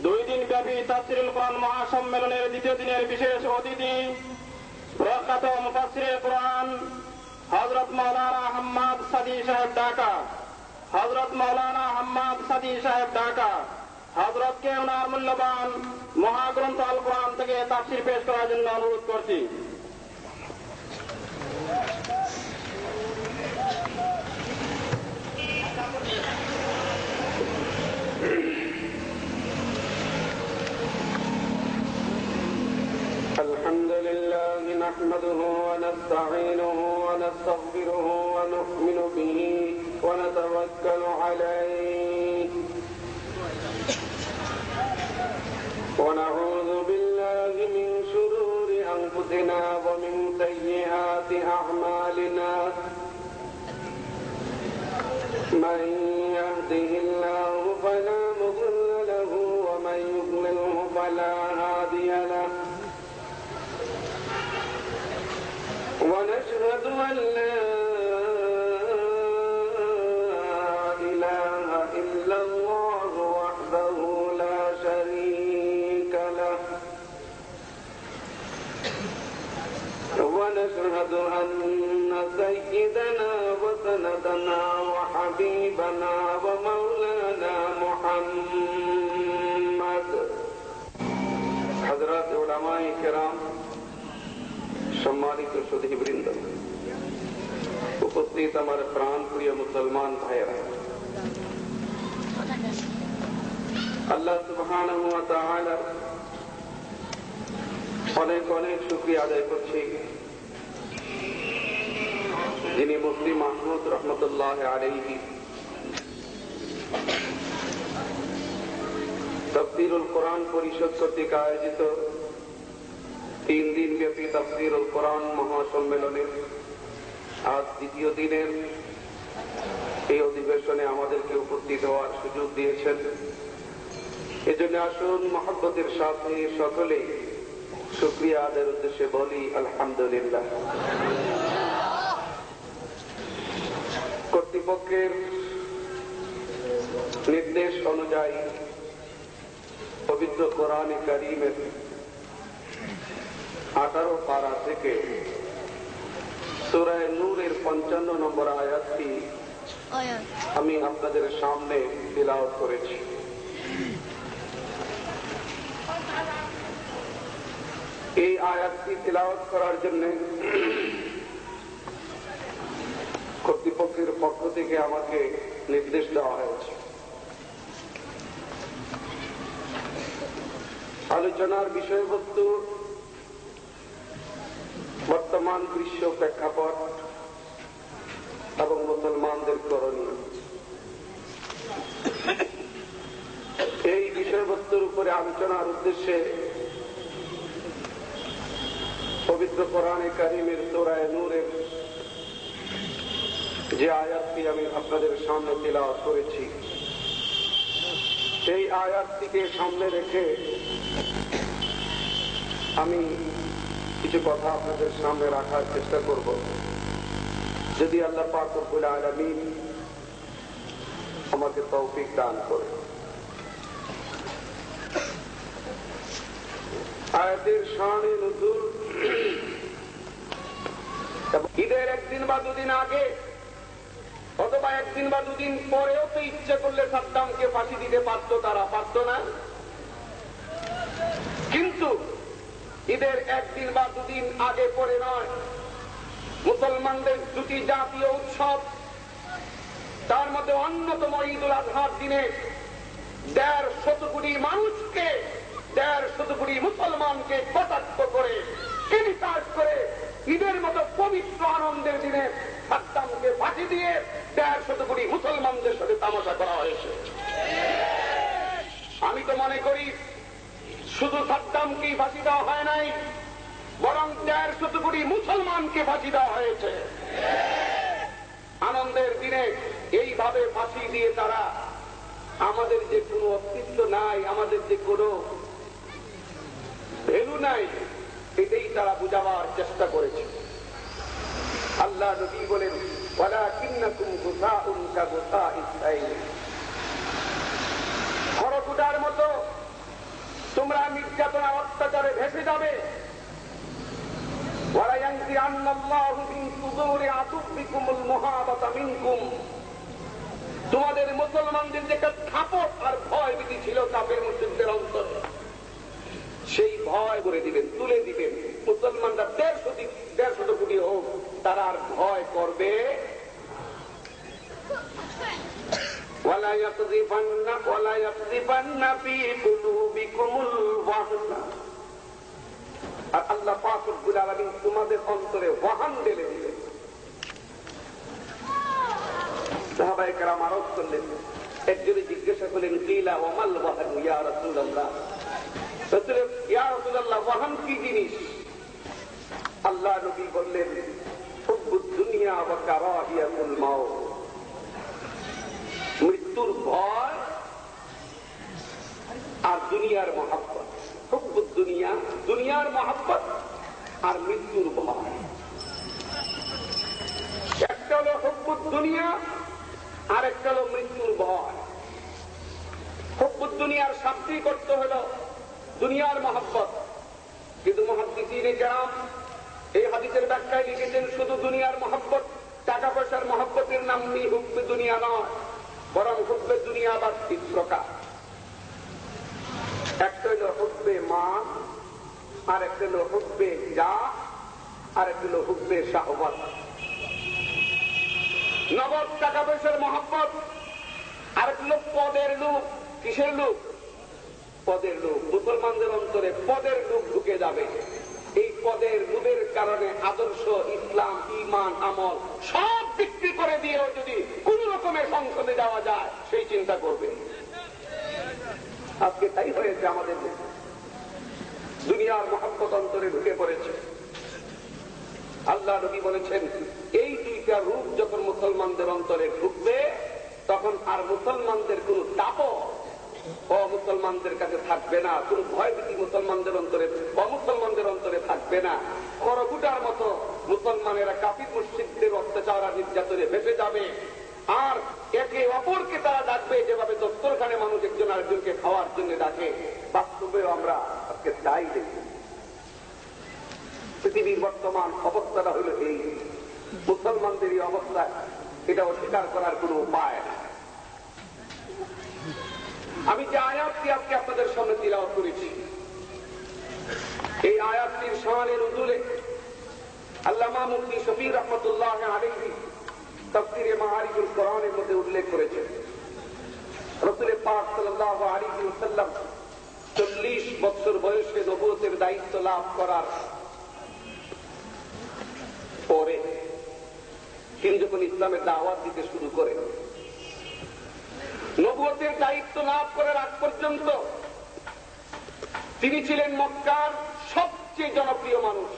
দুই দিন ব্যাপী তাফসীরুল কোরআন মহাসম্মেলনের দ্বিতীয় দিনের বিশেষ অতিথি প্রখ্যাত মুফাসসিরে কোরআন হযরত মাওলানা হাম্মাদ সাদী সাহেব ঢাকা। হযরত মাওলানা হাম্মাদ সাদী সাহেব ঢাকা হযরতকে ওনার মূল্যবান মহাগ্রন্থ আল কোরআন থেকে তাফসীর পেশ করার জন্য অনুরোধ করছি। الحمد لله نحمده ونستعينه ونستغفره ونؤمن به ونتوكل عليه ونعوذ بالله من شرور أنفسنا ومن سيئات أعمالنا من يهده الله فلا مضل له ومن يضلله فلا هادي له ونشهد أن لا إله إلا الله وحده لا شريك له ونشهد أن سيدنا وسندنا وحبيبنا ومولانا محمد حضرات علماء کرام সম্মানিত সুধীবৃন্দ, উপস্থিত আমার প্রাণ প্রিয় মুসলমান ভাইয়েরা, আল্লাহ সুবহানাহু ওয়া তাআলা অনেক অনেক শুকরিয়া আদায় করছি, যিনি মুফতি মাহমুদ রহমতুল্লাহ আলাইহি তাফসীরুল কোরআন পরিষদ কর্তৃক আয়োজিত 3 দিন ব্যাপী তাফসীরুল কোরআন মহাসম্মেলনের আজ দ্বিতীয় দিনের এই অধিবেশনে আমাদেরকে উপস্থিত হওয়ার সুযোগ দিয়েছেন। এজন্য আসুন মহব্বতের সাথে সকলে শুকরিয়া আদায়ের উদ্দেশ্যে বলি আলহামদুলিল্লাহ। কর্তৃপক্ষের নির্দেশ অনুযায়ী পবিত্র কোরআনে কারীমের 18 পারা থেকে সূরা নূরের 55 নম্বর আয়াতটি আমি আপনাদের সামনে তিলাওয়াত করেছি। এই আয়াতটি তিলাওয়াত করার জন্য কর্তৃপক্ষের পক্ষ থেকে আমাকে নির্দেশ দেওয়া হয়েছে। আলোচনার বিষয়বস্তু বর্তমান বিশ্ব প্রেক্ষাপট এবং মুসলমানদের করণীয়। এই বিষয়বস্তুর উপরে আলোচনার উদ্দেশ্যে পবিত্র কোরআনে কারীমের সূরা নূরের যে আয়াতটি আমি আপনাদের সামনে তিলাওয়াত করেছি, সেই আয়াতটিকে সামনে রেখে আমি কিছু কথা আপনাদের সামনে রাখার চেষ্টা করব। যদি আল্লাহ পাক রব্বুল আলামিন আমাকে তৌফিক দান করে। আয়াতের শানে নুজুল ঈদের একদিন বা দুদিন আগে অথবা একদিন বা দুদিন পরেও তো ইচ্ছে করলে সাদ্দামকে ফাঁসি দিতে পারত, তারা পারত না। কিন্তু ঈদের একদিন বা দুদিন আগে পরে নয়, মুসলমানদের দুটি জাতীয় উৎসব, তার মধ্যে অন্যতম ঈদুল আজহার দিনে 150 কোটি মানুষকে, 150 কোটি মুসলমানকে কটাক্ষ করে, ক্রিটিসাইজ করে ঈদের মতো পবিত্র আনন্দের দিনে সাদ্দামকে ফাঁসি দিয়ে 150 কোটি মুসলমানদের সাথে তামাশা করা হয়েছে। আমি তো মনে করি শুধু সাদ্দামকেই ফাঁসি দেওয়া হয় নাই, বরং 150 কোটি মুসলমানকে ফাঁসি দেওয়া হয়েছে। আনন্দের দিনে এইভাবে ফাঁসি দিয়ে তারা আমাদের যে কোনো অস্তিত্ব নাই, আমাদের যে কোনো ভ্যালু নাই, এটাই তারা বুঝাবার চেষ্টা করেছে। আল্লাহ নবী বলেন, ওয়ালাকিন্নাকুম গুসাউন কাগুসাইস সাইল, যাবে। ওয়ালা ইয়ানজিআন্নাল্লাহু মিন সুদুরি আদুব্বিকুমুল মুহাবাতা মিনকুম, তোমাদের মুসলমানদের যে একটা থাপট আর ভয় ভীতি ছিল কাফের মুশরিকদের অন্তরে, সেই ভয় করে দিবেন, তুলে দিবেন। মুসলমানরা 150 কোটি হোক, তারা আর ভয় করবে। ওয়ালা ইয়াকযিফান্না ফী কুলুবিকুমুল ওয়াহনা, আর আল্লাহ পাক রব্বুল আলামিন তোমাদের অন্তরে ওয়াহান ঢেলে দিবেন। সাহাবায়ে কেরাম আরজ করলেন, একজনে জিজ্ঞাসা করলেন, কিলা ওয়া মাল ওয়াহান ইয়া রাসূলুল্লাহ, ইয়া রাসূলুল্লাহ ওয়াহান কি জিনিস? আল্লাহ নবী বললেন, হুব্বুদ দুনিয়া ওয়া কারাহিয়াতুল মাউত, মৃত্যুর ভয় আর দুনিয়ার মহব্বত। হুব্বুদ দুনিয়া, দুনিয়ার মহব্বত আর মৃত্যুর ভয়। একটা হলো হুব্বুদ দুনিয়া আর একটা হলো মৃত্যুর ভয়। হুব্বুদ দুনিয়ার শাস্তি করতে হলো দুনিয়ার মহব্বত, কিন্তু মুহাদ্দিসিনে কেরাম এই হাদিসের ব্যাখ্যায় লিখেছেন, শুধু দুনিয়ার মহব্বত, টাকা পয়সার মহব্বতের নাম নেই হুব্বে দুনিয়া নয়, বরং হুব্বে দুনিয়া বা 3 প্রকার। একটা হলো হুব্বে মা, আর একটা হলো হুব্বে যা, আর একটা হলো হুব্বে শাহওয়াত। নগদ টাকা পয়সার মহব্বত, আর একটা হলো পদের লোভ। কিসের লোভ? পদের লোভ। মুসলমানদের অন্তরে পদের লোভ ঢুকে যাবে। এই পদের লোভের কারণে আদর্শ, ইসলাম, ঈমান, আমল সব বিক্রি করে দিয়েও যদি কোন রকমের সংসদে যাওয়া যায়, সেই চিন্তা করবে। আজকে তাই হয়েছে আমাদের দেশে। দুনিয়ার মহব্বত অন্তরে ঢুকে পড়েছে। আল্লাহ নবী বলেছেন, এই 2টা রূপ যখন মুসলমানদের অন্তরে ঢুকবে, তখন আর মুসলমানদের কোন তাপও মুসলমানদের কাছে থাকবে না, কোন ভয়ভীতি মুসলমানদের অন্তরে অমুসলমানদের অন্তরে থাকবে না। খড়কুটার মতো মুসলমানেরা কাফির মুশরিকদের অত্যাচার আর নির্যাতনে ভেসে যাবে, আর একে অপরকে তারা ডাকবে যেভাবে দস্তরখানে মানুষ একজন আরেকজনকে খাওয়ার জন্য ডাকে। বাস্তবেও আমরা আজকে তাই দেখি। পৃথিবীর বর্তমান অবস্থাটা হলো এই, মুসলমানদের এই অবস্থা, এটা অস্বীকার করার কোন উপায় না। আমি যে আয়াতটি আজকে আপনাদের সামনে তিলাওয়াত করেছি, এই আয়াতটির শানের উজুলে আল্লামা মুফতি শফি রহমতুল্লাহ আলাইহি তাফসীরে মাআরিজুল কোরআনের মধ্যে উল্লেখ করেছেন, রাসূল পাক সাল্লাল্লাহু আলাইহি ওয়াসাল্লাম 40 বছর বয়সে নবুয়তের দায়িত্ব লাভ করার পরে তিনি যখন ইসলামের দাওয়াত দিতে শুরু করেন, নবুয়তের দায়িত্ব লাভ করার আগ পর্যন্ত তিনি ছিলেন মক্কার সবচেয়ে জনপ্রিয় মানুষ।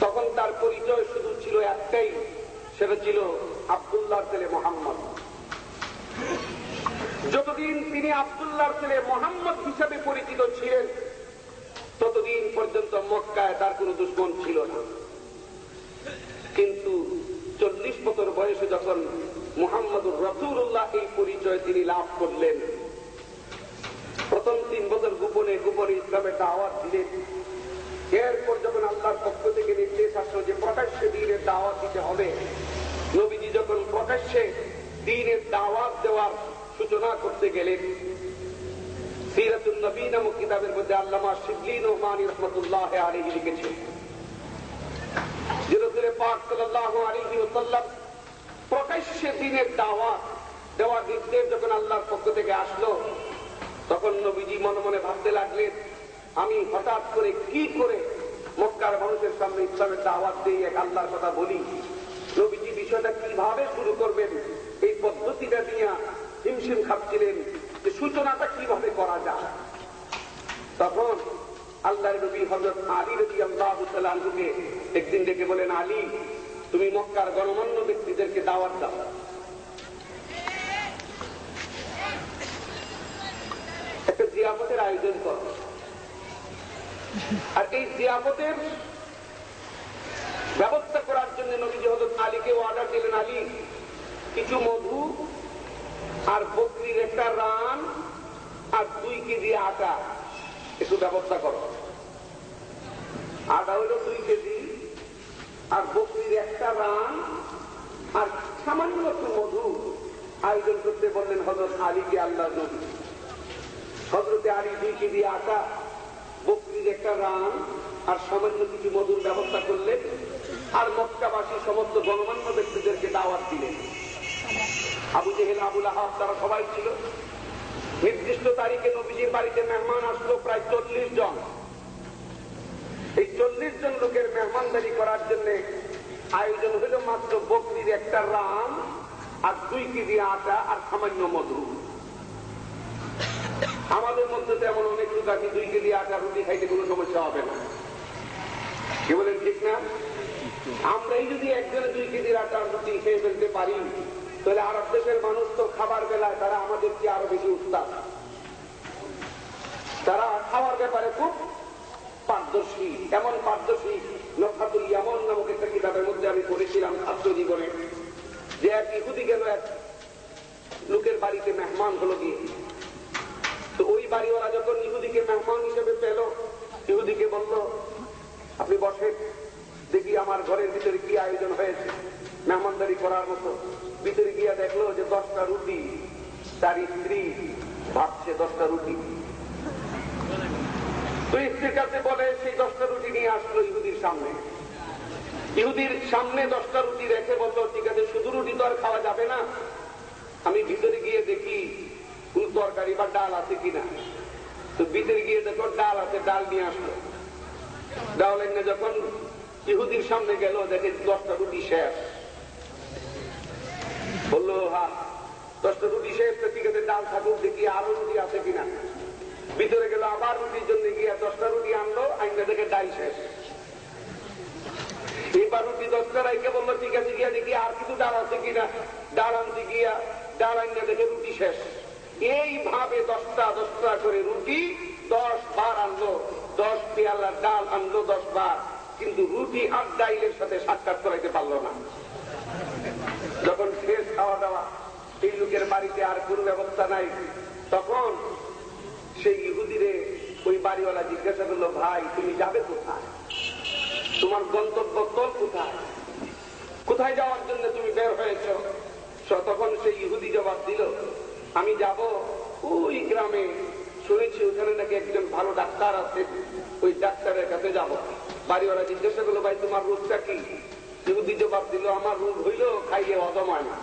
তখন তার পরিচয় শুধু ছিল একটাই, সেটা ছিল আব্দুল্লাহর ছেলে মুহাম্মদ। যতদিন তিনি আব্দুল্লাহর ছেলে মুহাম্মদ হিসাবে পরিচিত ছিলেন, ততদিন পর্যন্ত মক্কায় তার কোন দুশমন ছিল না। কিন্তু 40 বছর বয়সে যখন মুহাম্মদুর রাসূলুল্লাহ এই পরিচয় তিনি লাভ করলেন, প্রথম 3 বছর গোপনে গোপনে ইসলামের দাওয়াত দিলেন। এরপর যখন আল্লাহর পক্ষ থেকে নির্দেশ আসলো যে প্রকাশ্যে দ্বীনের দাওয়াত দিতে হবে, নবীজি যখন প্রকাশ্যে দ্বীনের দাওয়াত দেওয়ার সূচনা করতে গেলেন, সিরাতুন নবী নামক কিতাবের মধ্যে আল্লামা শিবলি নোমানী রহমতুল্লাহ আলাইহি লিখেছেন যে রাসূল পাক সাল্লাল্লাহু আলাইহি ওয়াসাল্লাম প্রকাশ্যে দ্বীনের দাওয়াত দেওয়ার নির্দেশ যখন আল্লাহর পক্ষ থেকে আসলো, তখন নবীজি মনে মনে ভাবতে লাগলেন, আমি হঠাৎ করে কি করে মক্কার মানুষের সামনে ইসলামের দাওয়াত দিয়ে এক আল্লাহর কথা বলি। নবীজি বিষয়টা কিভাবে শুরু করবেন, এই পদ্ধতিটা নিয়ে হিমশিম খাচ্ছিলেন যে সূচনাটা কিভাবে করা যায়। তখন আল্লাহর নবী হযরত আলী রাদিয়াল্লাহু তাআলা আনহুকে একদিন ডেকে বলেন, আলী, তুমি মক্কার গণমান্য ব্যক্তিদেরকে দাওয়াত দাও। একটা জিয়াফতের আয়োজন করো, আর এই জিয়াফতের ব্যবস্থা করার জন্য নবীজি হযরত আলীকে অর্ডার দিলেন, আলী, কিছু মধু আর বকরির একটা রান আর 2 কেজি আটা একটু ব্যবস্থা করো। আটা হইল 2 কেজি, আর বকরির একটা রান, আর সামান্য একটু মধু আয়োজন করতে বললেন হযরত আলীকে আল্লাহ নবী। হযরতে আলী 2 কেজি আটা, বকরির একটা রান আর সামান্য কিছু মধুর ব্যবস্থা করলেন, আর মক্কাবাসী সমস্ত গণমান্য ব্যক্তিদেরকে দাওয়াত দিলেন। আবু জেহেল, আবু লাহাব তারা সবাই ছিল। নির্দিষ্ট তারিখে নবীজির বাড়িতে মেহমান আসলো প্রায় 40 জন। এই 40 জন লোকের মেহমানদারি করার জন্য আয়োজন হলো মাত্র বকরির একটা রান আর 2 কেজি আটা আর সামান্য মধু। আমাদের মধ্যে তেমন অনেক লোক আছে 2 কেজি আটা রুটি খাইতে কোনো সমস্যা হবে না, কি বলেন ঠিক না? আমরাই যদি একজনে 2 কেজির আটা রুটি খেয়ে ফেলতে পারি, তাহলে আরব দেশের মানুষ তো খাবার বেলায় তারা আমাদের চেয়ে আরো বেশি উস্তাদ। তারা খাওয়ার ব্যাপারে খুব পারদর্শী, এমন পারদর্শী নফাতুল ইয়ামান নামক একটা কিতাবের মধ্যে আমি পড়েছিলাম ছাত্র জীবনে, যে এক ইহুদি গেল এক লোকের বাড়িতে মেহমান হলো গিয়ে। তো ওই বাড়িওয়ালা যখন ইহুদিকে মেহমান হিসেবে পেল, ইহুদিকে বলল, আপনি বসেন, দেখি আমার ঘরের ভিতরে কি আয়োজন হয়েছে মেহমানদারি করার মতো। ভিতরে গিয়া দেখলো যে 10টা রুটি, তার স্ত্রী ভাবছে 10টা রুটি। তো স্ত্রীর কাছে বলে সেই 10টা রুটি নিয়ে আসলো ইহুদির সামনে। ইহুদির সামনে 10টা রুটি রেখে বললো, ঠিক আছে, শুধু রুটি তো আর খাওয়া যাবে না, আমি ভিতরে গিয়ে দেখি কোন তরকারি বা ডাল আছে কিনা। তো ভিতরে গিয়ে দেখো ডাল আছে, ডাল নিয়ে আসলো। ডাল এনে যখন ইহুদির সামনে গেল, দেখে 10টা রুটি শেষ। বললো, হ্যাঁ 10টা রুটি শেষ, তো ঠিক আছে, ডাল থাকুক, দেখি আরো রুটি আছে কিনা। ভিতরে গেল, আবার রুটির জন্য গিয়া 10টা রুটি আনলো, আইনে দেখে ডাল শেষ। এবার রুটি 10টা রাইকে বললো, ঠিক আছে, গিয়া দেখি আর কিছু ডাল আছে কিনা। ডাল আনতে গিয়া ডাল আইনে দেখে রুটি শেষ। এইভাবে 10টা করে রুটি 10 বার আনলো, 10 পেয়ালা ডাল আনলো 10 বার, কিন্তু রুটি আর ডাইলের সাথে সাক্ষাৎ করাইতে পারলো না। যখন শেষ খাওয়া দাওয়া, এই লোকের বাড়িতে আর কোন ব্যবস্থা নাই, তখন সেই ইহুদিরে ওই বাড়িওয়ালা জিজ্ঞাসা করলো, ভাই তুমি যাবে কোথায়, তোমার গন্তব্যস্থল কোথায়, কোথায় যাওয়ার জন্য তুমি বের হয়েছ? তখন সেই ইহুদি জবাব দিল, আমি যাব ওই গ্রামে, শুনেছি ওখানে নাকি একজন ভালো ডাক্তার আছে, ওই ডাক্তারের কাছে যাব। বাড়িওয়ালা জিজ্ঞাসা করলো, ভাই তোমার রোগটা কি? ইহুদি জবাব দিল, আমার রোগ হইল খাইলে হজম হয় না।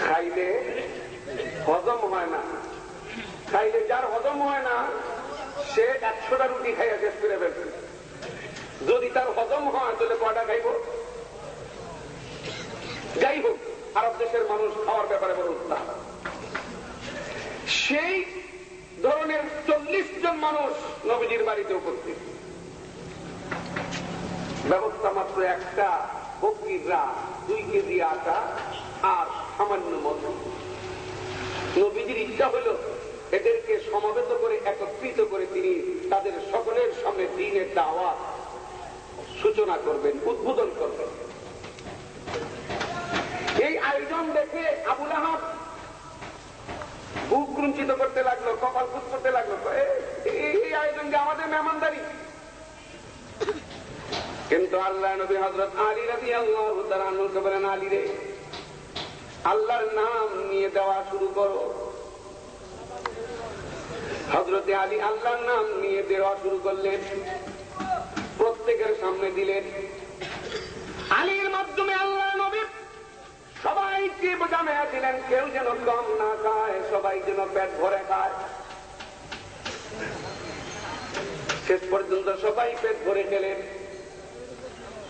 খাইলে হজম হয় না। খাইলে যার হজম হয় না, সে 100টা রুটি খাইয়া শেষ করে ফেলছে। যদি তার হজম হয় তাহলে কয়টা খাইব? যাই হোক, আরব দেশের মানুষ খাওয়ার ব্যাপারে বড় উৎসাহ। সেই ধরনের 40 জন মানুষ নবীজির বাড়িতে উপস্থিত। ব্যবস্থা মাত্র একটা, বকরির রান, 2 কেজি আটা আর সামান্য মধু। নবীজির ইচ্ছা হলো এদেরকে সমবেত করে, একত্রিত করে তিনি তাদের সকলের সামনে দ্বীনের দাওয়াত সূচনা করবেন, উদ্বোধন করবেন। এই আয়োজন দেখে আবু লাহাব বুক ক্রুঞ্চিত করতে লাগলো, কপাল কুঁচ করতে লাগলো, এই আয়োজন যে আমাদের মেহমানদারি। কিন্তু আল্লাহ নবী হযরত আলী রাদিয়াল্লাহু তাআলা আনহুকে বলেন, আলী রে, আল্লাহর নাম নিয়ে দেওয়া শুরু করো। হযরতে আলী আল্লাহর নাম নিয়ে দেওয়া শুরু করলেন, প্রত্যেকের সামনে দিলেন। আলীর মাধ্যমে আল্লাহ নবী সবাইকে জানাইয়া দিলেন, কেউ যেন কম না খায়, সবাই যেন পেট ভরে খায়। শেষ পর্যন্ত সবাই পেট ভরে খেলেন।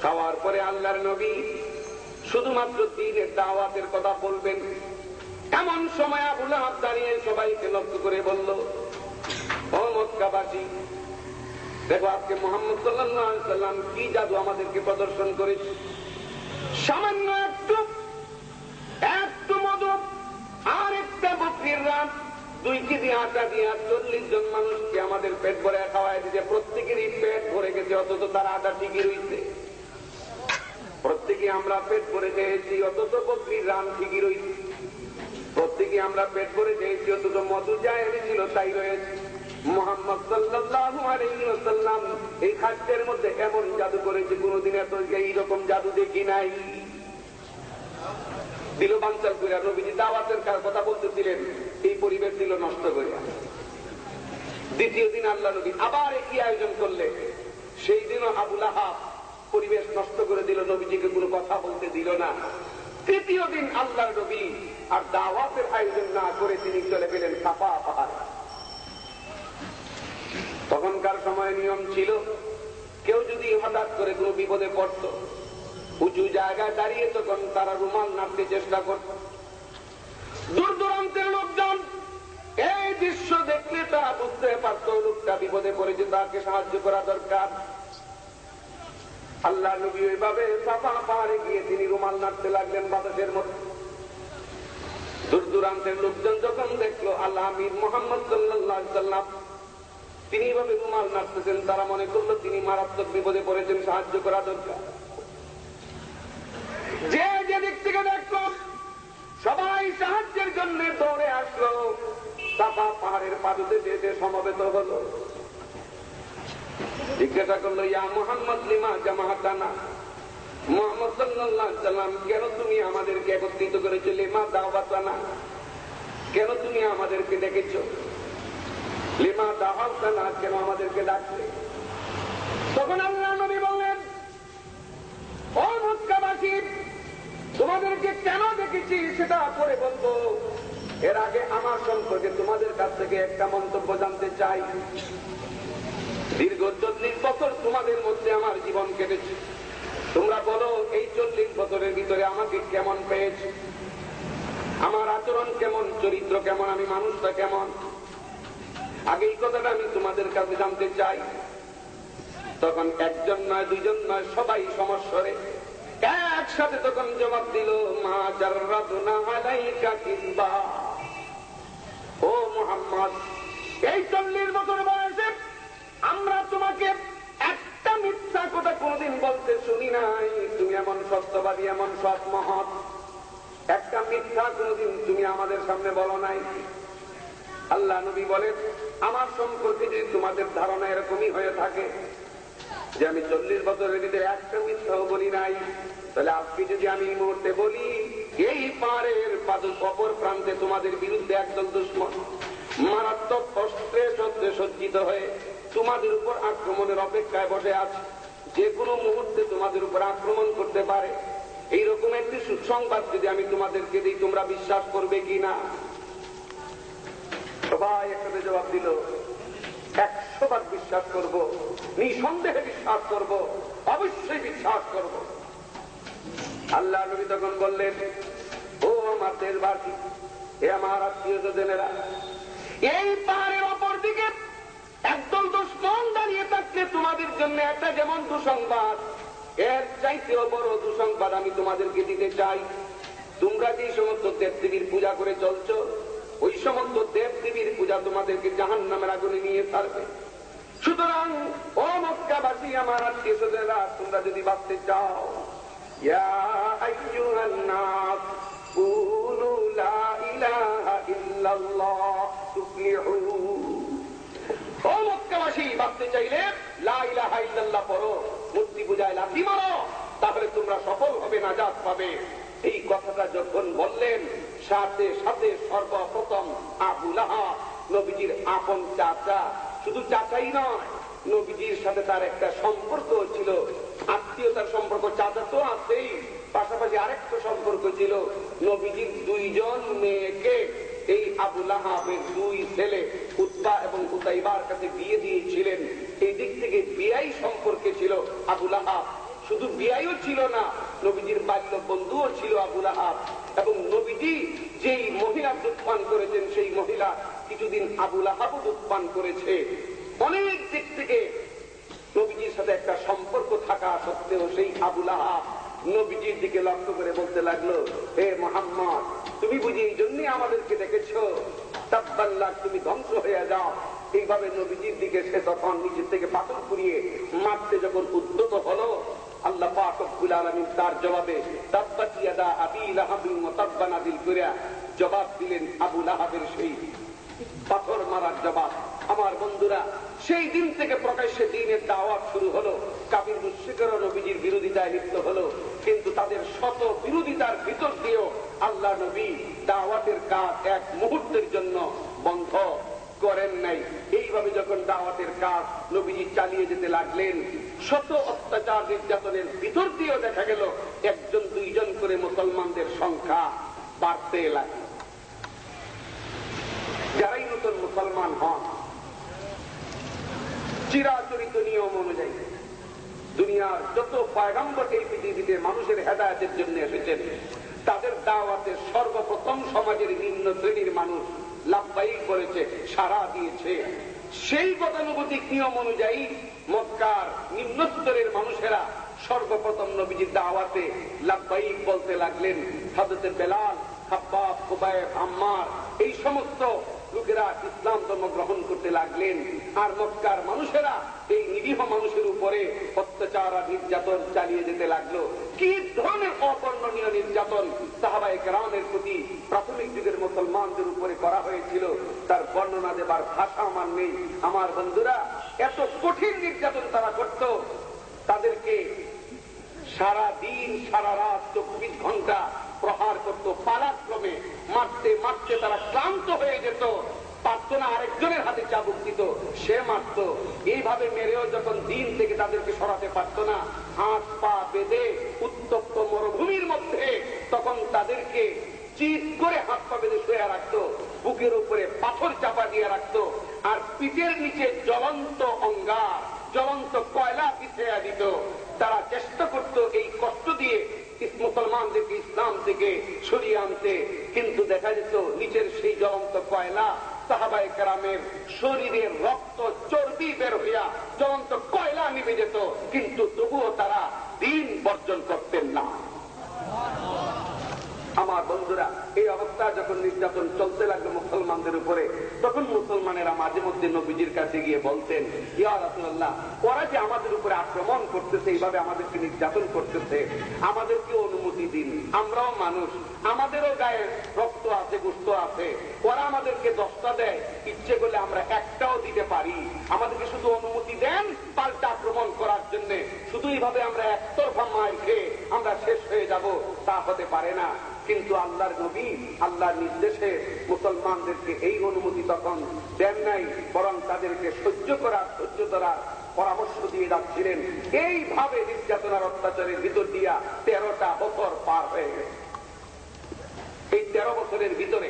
খাওয়ার পরে আল্লাহর নবী শুধুমাত্র দ্বীনের দাওয়াতের কথা বলবেন। এমন সময় আবু লাহাব দাঁড়িয়ে সবাইকে লক্ষ্য করে বলল, ও মক্কাবাসী, দেখো আজকে মুহাম্মদ সাল্লাল্লাহু আলাইহি সাল্লাম কি জাদু আমাদেরকে প্রদর্শন করেছে। সামান্য একটু মধু আর একটা বকরির রান, 2 কেজি আটা দিয়ে 40 জন মানুষকে আমাদের পেট ভরে খাওয়াই দিয়েছে। প্রত্যেকেরই পেট ভরে গেছে, অথচ তার আটা ঠিকই রয়েছে। প্রত্যেকে আমরা পেট ভরে খেয়েছি, অথচ বকরির রান ঠিকই রয়েছে। প্রত্যেকে আমরা পেট ভরে খেয়েছি, অথচ মধু যা এনেছিল তাই রয়েছে। মুহাম্মদ সাল্লাল্লাহু আলাইহি ওয়াসাল্লাম এই খাদ্যের মধ্যে এমন জাদু করেছে কোনদিন এত এইরকম জাদু দেখি নাই। দিল বাঞ্চাল করে নবীজি দাওয়াতের কথা বলতেছিলেন, এই পরিবেশ দিল নষ্ট করে। দ্বিতীয় দিন আল্লাহ নবী আবার একই আয়োজন করলে, সেই দিনও আবু লাহাব পরিবেশ নষ্ট করে দিল, নবীজিকে কোনো কথা বলতে দিল না। তৃতীয় দিন আল্লাহ নবী আর দাওয়াতের আয়োজন না করে তিনি চলে গেলেন সাফা পাহাড়। তখনকার সময় নিয়ম ছিল, কেউ যদি হঠাৎ করে কোনো বিপদে পড়ত, উঁচু জায়গায় দাঁড়িয়ে তখন তারা রুমাল নাড়তে চেষ্টা করত। দূর দূরান্তের লোকজন এই দৃশ্য দেখলে তারা বুঝতে পারত লোকটা বিপদে পড়েছে, তাকে সাহায্য করা দরকার। আল্লাহ নবী ওইভাবে সাফা পাহাড়ে গিয়ে তিনি রুমাল নাড়তে লাগলেন বাতাসের মধ্যে। দূর দূরান্তের লোকজন যখন দেখলো আল্লাহ আমির মুহাম্মদ সাল্লাল্লাহু আলাইহি ওয়াসাল্লাম তিনি এইভাবে রুমাল নাড়তেছেন, তারা মনে করলো তিনি মারাত্মক বিপদে পড়েছেন, সাহায্য করা দরকার। যে যেদিক থেকে দেখলো সবাই সাহায্যের জন্য দৌড়ে আসলো, সাফা পাহাড়ের পাদুতে যে সমবেত হলো। জিজ্ঞাসা করলো, ইয়া মুহাম্মদ লিমা জামাআতানা, মুহাম্মদ সাল্লাল্লাহু আলাইহি ওয়াসাল্লাম কেন তুমি আমাদেরকে একত্রিত করেছো? লিমা দাওয়াতানা, কেন তুমি আমাদেরকে ডেকেছো? লিমা দাওয়াতানা, কেন আমাদেরকে ডাকলে? তখন আল্লাহ নবী বললেন, ও মক্কাবাসী, তোমাদেরকে কেন ডেকেছি সেটা পরে বলবো, এর আগে আমার সম্পর্কে তোমাদের কাছ থেকে একটা মন্তব্য জানতে চাই। দীর্ঘ 40 বছর তোমাদের মধ্যে আমার জীবন কেটেছে, তোমরা বলো এই 40 বছরের ভিতরে আমাকে কেমন পেয়েছ, আমার আচরণ কেমন, চরিত্র কেমন, আমি মানুষটা কেমন? আগে এই কথাটা আমি তোমাদের কাছে জানতে চাই। তখন একজন নয়, দুইজন নয়, সবাই সমস্বরে একসাথে তখন জবাব দিল, মা জাররাতুনা আলাইকা কিসবা, ও মুহাম্মদ, এই 40 বছর বয়সে আমরা তোমাকে একটা মিথ্যা কথা কোনদিন বলতে শুনি নাই। তুমি এমন সত্যবাদী, এমন সৎ মহৎ, একটা মিথ্যা কোনদিন তুমি আমাদের সামনে বলো নাই। আল্লাহ নবী বলেন, আমার সম্পর্কে যদি তোমাদের ধারণা এরকমই হয়ে থাকে যে আমি 40 বছরের ভিতরে একটা মিথ্যাও বলি নাই, তাহলে আজকে যদি আমি এই মুহূর্তে বলি এই পাহাড়ের অপর প্রান্তে তোমাদের বিরুদ্ধে একদল দুশমন মারাত্মক অস্ত্রে শস্ত্রে সজ্জিত হয়ে তোমাদের উপর আক্রমণের অপেক্ষায় বসে আছে, যে কোনো মুহূর্তে তোমাদের উপর আক্রমণ করতে পারে, এইরকম একটি সুসংবাদ যদি আমি তোমাদেরকে দিই, তোমরা বিশ্বাস করবে কি না? সবাই একসাথে জবাব দিল, 100 বার বিশ্বাস করব, নিঃসন্দেহে বিশ্বাস করব, অবশ্যই বিশ্বাস করব। আল্লাহ নবী তখন বললেন, ও আমার দেশবাসী, এ আমার আত্মীয় স্বজনেরা, এই পাহাড়ের অপর দিকে একদল দুশমন দাঁড়িয়ে থাকলে তোমাদের জন্য একটা যেমন দুঃসংবাদ, এর চাইতেও বড় দুঃসংবাদ আমি তোমাদেরকে দিতে চাই। তোমরা যে সমস্ত দেবদেবীর পূজা করে চলছো, ওই সমস্ত দেবদেবীর পূজা তোমাদেরকে জাহান্নামের আগুনে নিয়ে ছাড়বে। সুতরাং ও মক্কাবাসী, আমার আত্মীয় স্বজনেরা, তোমরা যদি বাঁচতে চাও, ইয়া আইয়ুহান নাস কুলু লা ইলাহা ইল্লাল্লাহ তুফলিহু, ও মক্কাবাসী, বাঁচতে চাইলে লা ইলাহা ইল্লাল্লাহ পড়ো, মূর্তি পূজায় লাথি মারো, তাহলে তোমরা সফল হবে, নাজাত পাবে। এই কথাটা যখন বললেন, সাথে সাথে সর্বপ্রথম আবু লাহাব, নবীজির আপন চাচা, শুধু চাচাই নয়, নবীজির সাথে তার একটা সম্পর্ক ছিল, আত্মীয়তার সম্পর্ক, চাচা তো আছেই, পাশাপাশি আরেকটা সম্পর্ক ছিল, নবীজির 2 জন মেয়েকে এই আবু লাহাবের 2 ছেলে উতবা এবং উতাইবার কাছে বিয়ে দিয়েছিলেন। এই দিক থেকে বিয়াই সম্পর্কে ছিল আবু লাহাব। শুধু বিয়াইও ছিল না, নবীজির বাল্য বন্ধুও ছিল আবু লাহাব। এবং নবীজি যেই মহিলা দুধ পান করেছেন, সেই মহিলা কিছুদিন আবু লাহাবও দুধ পান করেছে। অনেক দিক থেকে নবীজির সাথে একটা সম্পর্ক থাকা সত্ত্বেও সেই আবু লাহাব নবীজির দিকে লক্ষ্য করে বলতে লাগলো, হে মুহাম্মদ, তুমি বুঝি এই জন্যই আমাদেরকে দেখেছো? তাব্বাল্লাক, তুমি ধ্বংস হয়ে যাও। এইভাবে নবীজির দিকে সে তখন নিজের থেকে পাথর পুড়িয়ে মারতে যখন উদ্যত হলো, আল্লাহ পাক রব্বুল আলামিন তার জবাবে তাব্বাত ইয়াদা আবি লাহাবিন ওয়া তাব্বা নাযিল করে জবাব দিলেন আবু লাহাবের সেই পাথর মারার জবাব। আমার বন্ধুরা, সেই দিন থেকে প্রকাশ্যে দ্বীনের দাওয়াত শুরু হলো। কাফির মুশরিকরা নবীজির বিরোধিতায় লিপ্ত হলো, কিন্তু তাদের শত বিরোধিতার ভিতর দিয়েও আল্লাহ নবী দাওয়াতের কাজ এক মুহূর্তের জন্য বন্ধ করেন নাই। এইভাবে যখন দাওয়াতের কাজ নবীজি চালিয়ে যেতে লাগলেন, শত অত্যাচার নির্যাতনের ভিতর দিয়েও দেখা গেল একজন দুইজন করে মুসলমানদের সংখ্যা বাড়তে লাগলো। যারাই নতুন মুসলমান হন, চিরাচরিত নিয়ম অনুযায়ী দুনিয়ার যত পয়গম্বর এই পৃথিবীতে মানুষের হেদায়েতের জন্য এসেছেন, তাদের দাওয়াতে সর্বপ্রথম সমাজের নিম্ন শ্রেণীর মানুষ লাব্বাইক বলেছে, সাড়া দিয়েছে। সেই গতানুগতিক নিয়ম অনুযায়ী মক্কার নিম্ন স্তরের মানুষেরা সর্বপ্রথম নবীজির দাওয়াতে লাব্বাইক বলতে লাগলেন। হযরত বেলাল, খাব্বাব, খুবাইব, আম্মার এই সমস্ত লোকেরা ইসলাম ধর্ম গ্রহণ করতে লাগলেন। আর মক্কার মানুষেরা এই নিরীহ মানুষের উপরে অত্যাচার আর নির্যাতন চালিয়ে যেতে লাগলো। কি ধরনের অবর্ণনীয় নির্যাতন সাহাবায়ে কেরামের প্রতি প্রাথমিক যুগের মুসলমানদের উপরে করা হয়েছিল, তার বর্ণনা দেবার ভাষা আমার নেই। আমার বন্ধুরা, এত কঠিন নির্যাতন তারা করত, তাদেরকে সারা দিন সারা রাত 24 ঘন্টা প্রহার করত, পালাক্রমে মারতে মারতে তারা ক্লান্ত হয়ে যেত, পারত না, আরেকজনের হাতে চাবুক দিত, সে মারত। এইভাবে মেরেও যখন দিন থেকে তাদেরকে সরাতে পারত না, হাত পা বেঁধে উত্তপ্ত মরুভূমির মধ্যে তখন তাদেরকে চিৎ করে হাত পা বেঁধে শুয়ে রাখতো, বুকের উপরে পাথর চাপা দিয়ে রাখতো, আর পিঠের নিচে জ্বলন্ত অঙ্গার, জ্বলন্ত কয়লা বিছিয়ে দিত। তারা চেষ্টা করত এই কষ্ট দিয়ে মুসলমানদেরকে ইসলাম থেকে সরিয়ে আনতে, কিন্তু দেখা যেত নিচের সেই জ্বলন্ত কয়লা সাহাবায়ে কেরামের শরীরের রক্ত চর্বি বের হইয়া জ্বলন্ত কয়লা নিভে যেত, কিন্তু তবুও তারা দিন বর্জন করতেন না। আমার বন্ধুরা, এই অবস্থা যখন নির্যাতন চলতে লাগলো মুসলমানদের উপরে, তখন মুসলমানেরা মাঝে মধ্যে নবীজির কাছে গিয়ে বলতেন, ইয়া রাসূলুল্লাহ, ওরা যে আমাদের উপরে আক্রমণ করতেছে, এইভাবে আমাদেরকে নির্যাতন করতেছে, আমাদেরকে অনুমতি দিন, আমরাও মানুষ, আমাদেরও গায়ে রক্ত আছে, গোশত আছে, ওরা আমাদেরকে 10টা দেয়, ইচ্ছে করলে আমরা একটাও দিতে পারি, আমাদেরকে শুধু অনুমতি দেন পাল্টা আক্রমণ করার জন্য। শুধু এইভাবে আমরা একতরফা মার খেয়ে আমরা শেষ হয়ে যাব, তা হতে পারে না। কিন্তু আল্লাহর নবী আল্লাহর নির্দেশে মুসলমানদেরকে এই অনুমতি তখন দেন নাই, বরং তাদেরকে সহ্য করার পরামর্শ দিয়ে যাচ্ছিলেন। এইভাবে নির্যাতনার অত্যাচারের ভিতর দিয়া 13টা বছর পার হয়ে গেছে। এই 13 বছরের ভিতরে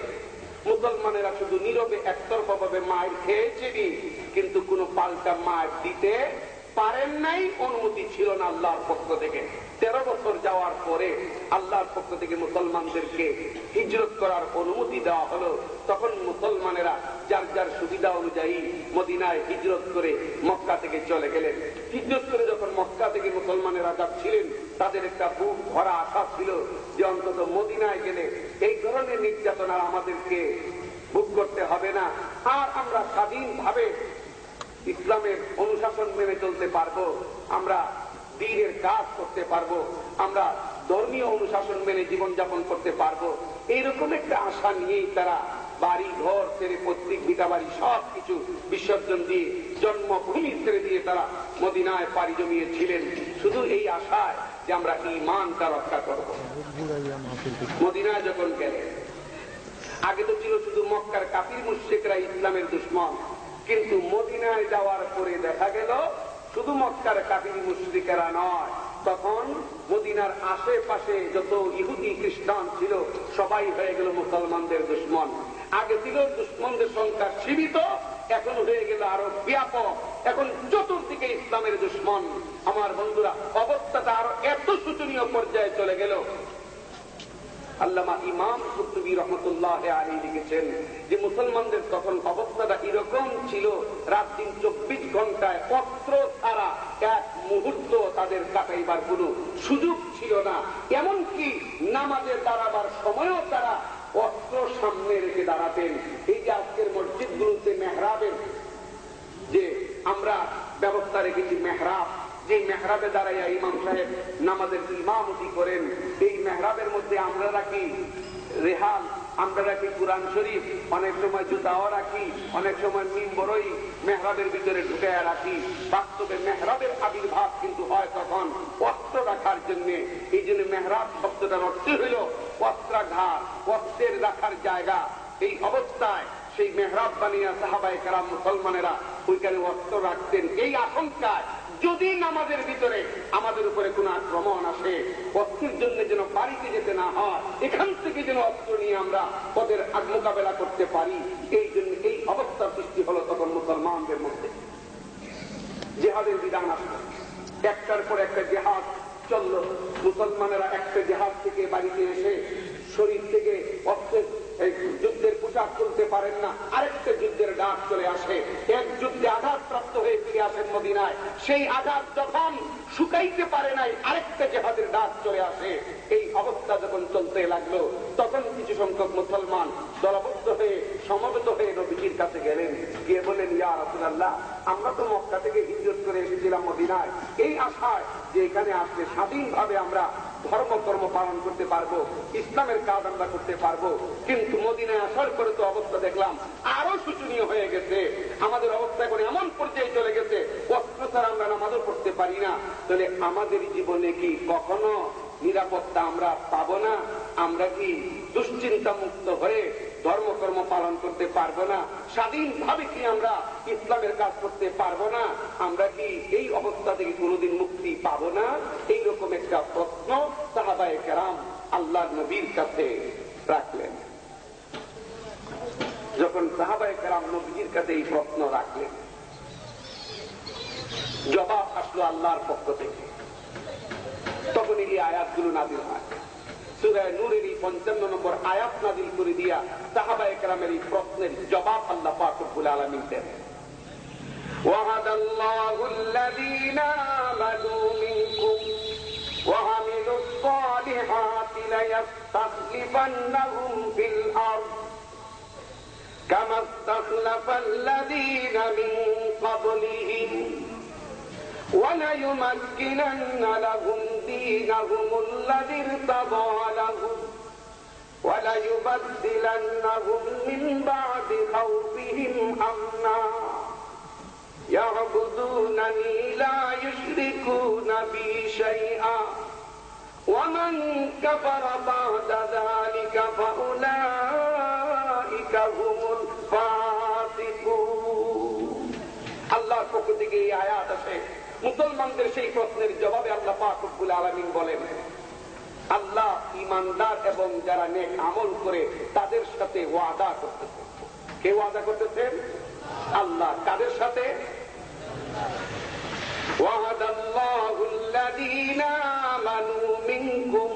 মুসলমানেরা শুধু নীরবে একতরফা ভাবে মায়ের খেয়েছেনি, কিন্তু কোনো পাল্টা মায়ের দিতে পারেন নাই, অনুমতি ছিল না আল্লাহর পক্ষ থেকে। 13 বছর যাওয়ার পরে আল্লাহর পক্ষ থেকে মুসলমানদেরকে হিজরত করার অনুমতি দেওয়া হলো। তখন মুসলমানেরা যার যার সুবিধা অনুযায়ী মদিনায় হিজরত করে মক্কা থেকে চলে গেলেন। হিজরত করে যখন মক্কা থেকে মুসলমানেরা যাচ্ছিলেন, তাদের একটা বুক ভরা আশা ছিল যে অন্তত মদিনায় গেলে এই ধরনের নির্যাতন আর আমাদেরকে ভোগ করতে হবে না, আর আমরা স্বাধীনভাবে ইসলামের অনুশাসন মেনে চলতে পারবো, আমরা দ্বীনের কাজ করতে পারবো, আমরা ধর্মীয় অনুশাসন মেনে জীবনযাপন করতে পারবো। এইরকম একটা আশা নিয়েই তারা বাড়ি ঘর ছেড়ে, পৈতৃক ভিটা বাড়ি সবকিছু বিসর্জন দিয়ে, জন্মভূমি ছেড়ে দিয়ে তারা মদিনায় পাড়ি জমিয়েছিলেন, শুধু এই আশায় যে আমরা ঈমানটা রক্ষা করব। মদিনায় যখন গেলেন, আগে তো ছিল শুধু মক্কার কাফির মুশরিকরা ইসলামের দুশমন, কিন্তু মদিনায় যাওয়ার পরে দেখা গেল শুধু মক্কার কাফির মুশরিকেরা নয়, তখন মদিনার আশেপাশে যত ইহুদি খ্রিস্টান ছিল সবাই হয়ে গেল মুসলমানদের দুশমন। আগে ছিল দুশমনদের সংখ্যা সীমিত, এখন হয়ে গেল আরো ব্যাপক, এখন চতুর্দিকে ইসলামের দুশমন। আমার বন্ধুরা, অবস্থাটা আরো এত শোচনীয় পর্যায়ে চলে গেল। আল্লামা ইমাম কুরতুবী রাহমাতুল্লাহ আলাইহি লিখেছেন যে মুসলমানদের তখন অবস্থাটা এরকম ছিল, রাত দিন 24 ঘন্টায় অস্ত্র ছাড়া এক মুহূর্ত তাদের কাটাইবার কোনো সুযোগ ছিল না। এমনকি নামাজের দাঁড়াবার সময়ও তারা অস্ত্র সামনে রেখে দাঁড়াতেন। এই যে আজকের মসজিদগুলোতে মেহরাবের যে আমরা ব্যবস্থা রেখেছি, মেহরাব, যে মেহরাবে দাঁড়াইয়া ইমাম সাহেব নামাজের ইমামতি করেন, এই মেহরাবের মধ্যে আমরা রাখি রেহাল, আমরা রাখি কোরআন শরীফ, অনেক সময় জুতাও রাখি, অনেক সময় মিম্বরই মেহরাবের ভিতরে ঢুকে রাখি। বাস্তবে মেহরাবের আবির্ভাব কিন্তু হয় তখন অস্ত্র রাখার জন্য। এই জন্য মেহরাব শব্দটার অর্থ হইল অস্ত্রাঘাত, অস্ত্রের রাখার জায়গা। এই অবস্থায় সেই মেহরাব বানিয়ে সাহাবায়ে কেরাম মুসলমানেরা ওইখানে অস্ত্র রাখতেন, এই আশঙ্কায় যদি নামাজের ভিতরে আমাদের উপরে কোন আক্রমণ আসে, অস্ত্রের জন্য যেন বাড়িতে যেতে না হয়, এখান থেকে যেন অস্ত্র নিয়ে আমরা ওদের মোকাবেলা করতে পারি। এই জন্য এই অবস্থার সৃষ্টি হলো তখন মুসলমানদের মধ্যে। জেহাদের বিধান আসলো, একটার পর একটা জেহাদ চলল। মুসলমানেরা একটা জেহাদ থেকে বাড়িতে এসে শরীর থেকে অস্ত্রের যুদ্ধের পোশাক তুলতে পারেন না, আরেকটা যুদ্ধের ডাক চলে আসে। এক যুদ্ধে আঘাতপ্রাপ্ত হয়ে ফিরে আসেন মদিনায়, সেই আঘাত যখন শুকাইতে পারে নাই, আরেকটা জেহাদের ডাক চলে আসে। এই অবস্থা যখন চলতে লাগলো, তখন কিছু সংখ্যক মুসলমান দলবদ্ধ হয়ে সমবেত হয়ে নবীজির কাছে গেলেন, গিয়ে বলেন, ইয়া রাসূলুল্লাহ, আমরা তো মক্কা থেকে হিজরত করে এসেছিলাম মদিনায় এই আশায় যে এখানে আসলে স্বাধীনভাবে আমরা ধর্মকর্ম পালন করতে পারবো, ইসলামের কাজ আমরা করতে পারবো। কিন্তু মদিনায় আসার পরে তো অবস্থা দেখলাম আরো শোচনীয় হয়ে গেছে। আমাদের অবস্থা এখন এমন পর্যায়ে চলে গেছে, অস্ত্র ছাড়া আমরা নামাজও পড়তে পারি না। তাহলে আমাদের জীবনে কি কখনো নিরাপত্তা আমরা পাবো না? আমরা কি দুশ্চিন্তা মুক্ত হয়ে ধর্মকর্ম পালন করতে পারবো না? স্বাধীনভাবে কি আমরা ইসলামের কাজ করতে পারবো না? আমরা কি এই অবস্থা থেকে কোনোদিন মুক্তি পাবো না? এইরকম একটা প্রশ্ন সাহাবায়ে কেরাম আল্লাহর নবীর কাছে রাখলেন। যখন সাহাবায়ে কেরাম নবীর কাছে এই প্রশ্ন রাখলেন, জবাব আসলো আল্লাহর পক্ষ থেকে। তখন এই আয়াতগুলো নাযিল হয়। সূরা নূরের 55 নম্বর আয়াত নাযিল করে দিয়া সাহাবায়ে কেরামের এই প্রশ্নের জবাব আল্লাহ পাক রব্বুল আলামিন দেন। ওয়াহাদাল্লাহু আল্লাযীনা আমানু মিনকুম ওয়া আমিলুস সালিহাতি লায়াস্তাখলিফান্নাহুম ফিল আরদ কামা ইসতাখলাফাল্লাযীনা মিন ক্বাবলিহিম وَلَيُمَكِّنَنَّ لَهُمْ دِينَهُمُ الَّذِي ارْتَضَىٰ لَهُمْ وَلَيُبَدِّلَنَّهُم مِّن بَعْدِ خَوْفِهِمْ أَمْنًا يَعْبُدُونَنِي لَا يُشْرِكُونَ بِي شَيْئًا وَمَن كَفَرَ بَعْدَ ذَلِكَ فَأُولَٰئِكَ هُمُ الْفَاسِقُونَ। আল্লাহর পক্ষ থেকে এই আয়াত আছে। মুসলমানদের সেই প্রশ্নের জবাবে আল্লাহ পাক রব্বুল আলামিন বলেন, আল্লাহ ঈমানদার এবং যারা নেক আমল করে তাদের সাথে ওয়াদা করতেছেন। কে ওয়াদা করতেছেন? আল্লাহ। কাদের সাথে? ওয়াহাদাল্লাহু আল্লাযীনা আমানু মিনকুম,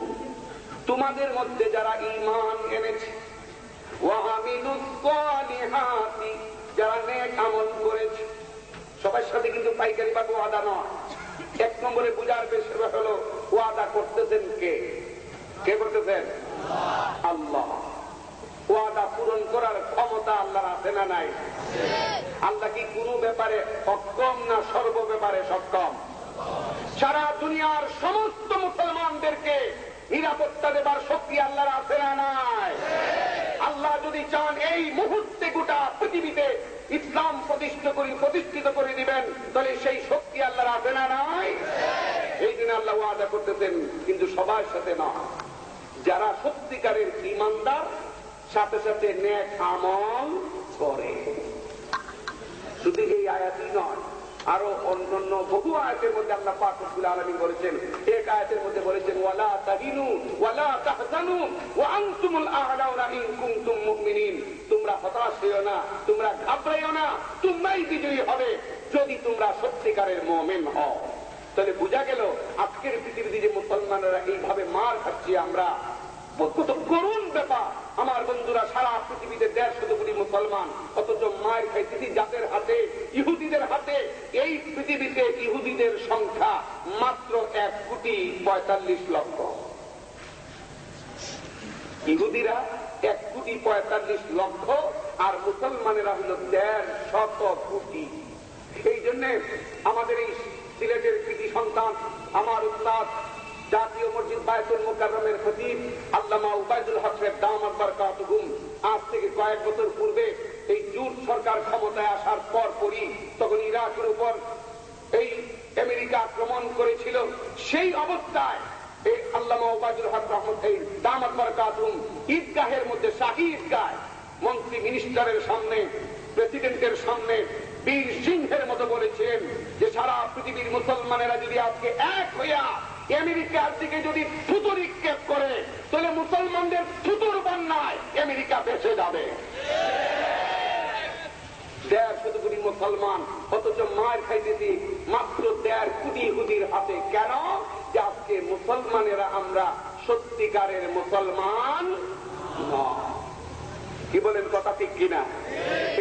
তোমাদের মধ্যে যারা ঈমান এনেছে, ওয়া আমিলুস সালিহাতি, যারা নেক আমল করেছে। সবার সাথে কিন্তু পাইকারি বা ওয়াদা নয়। এক নম্বরে বুঝার বিষয় হলো ওয়াদা করতেছেন কে? কে করতেছেন? আল্লাহ। ওয়াদা পূরণ করার ক্ষমতা আল্লাহর আছে না নাই? আল্লাহ কি কোনো ব্যাপারে সক্ষম না সর্ব ব্যাপারে সক্ষম? সারা দুনিয়ার সমস্ত মুসলমানদেরকে নিরাপত্তা দেবার শক্তি আল্লাহর আছে না নাই? আল্লাহ যদি চান এই মুহূর্তে গোটা পৃথিবীতে ইসলাম প্রতিষ্ঠিত করে দিবেন, তাহলে সেই শক্তি আল্লাহর আছে না নাই? এই দিন আল্লাহ ওয়াদা করতেছেন, কিন্তু সবার সাথে না। যারা সত্যিকারের ঈমানদার, সাথে সাথে নেক আমল করে। শুধু এই আয়াতই নয়, আরো অন্যান্য বহু আয়াতের মধ্যে আল্লাহ পাক রব্বুল আলামিন বলেছেন। এক আয়াতের মধ্যে বলেছেন, ওয়ালা তাহিনু ওয়ালা তাহজানু ওয়া আনতুমুল আ'লাউনা ইন কুনতুম মুমিনিন, তোমরা হতাশ হইও না, তোমরা ঘাবড়াইও না, তোমরাই বিজয়ী হবে যদি তোমরা সত্যিকারের মুমিন হও। তাহলে বোঝা গেল আজকের পৃথিবীতে যে মুসলমানেরা এইভাবে মার খাচ্ছি আমরা, কত করুণ ব্যাপার। আমার বন্ধুরা, সারা পৃথিবীতে 150 কোটি মুসলমান, অথচ মায়ের খাইতেছি জাতের হাতে, ইহুদিদের হাতে। এই পৃথিবীতে ইহুদিদের সংখ্যা মাত্র 1,45,00,000। ইহুদিরা 1,45,00,000 আর মুসলমানেরা হল 150 কোটি। এই জন্য আমাদের এই সিলেটের কৃতি সন্তান আমার উস্তাদ জাতীয় মসজিদ বায়তুল মুকাররমের খতিব আল্লামা উবাইদুল হক সাহেব দামাত বারাকাতুহুম আজ থেকে কয়েক বছর পূর্বে এই জোট সরকার ক্ষমতায় আসার পরই তখন ইরাকের উপর এই আমেরিকা আক্রমণ করেছিল। সেই অবস্থায় এই আল্লামা উবাইদুল হক রহমতুল্লাহ দামাত বারাকাতুহুম ঈদগাহের মধ্যে শাহী ঈদগাহ মন্ত্রী মিনিস্টারের সামনে প্রেসিডেন্টের সামনে বীর সিংহের মতো বলেছেন যে সারা পৃথিবীর মুসলমানেরা যদি আজকে এক হইয়া আমেরিকার দিকে যদি থুতু নিক্ষেপ করে তাহলে মুসলমানদের থুতুর বন্যায় আমেরিকা বেঁচে যাবে। 1.5 কোটি মুসলমান অথচ মার খাইতেছি মাত্র 1.5 কোটি ইহুদির হাতে। কেন? যে আজকে মুসলমানেরা আমরা সত্যিকারের মুসলমান নয়। কি বলেন, কথা ঠিক কিনা?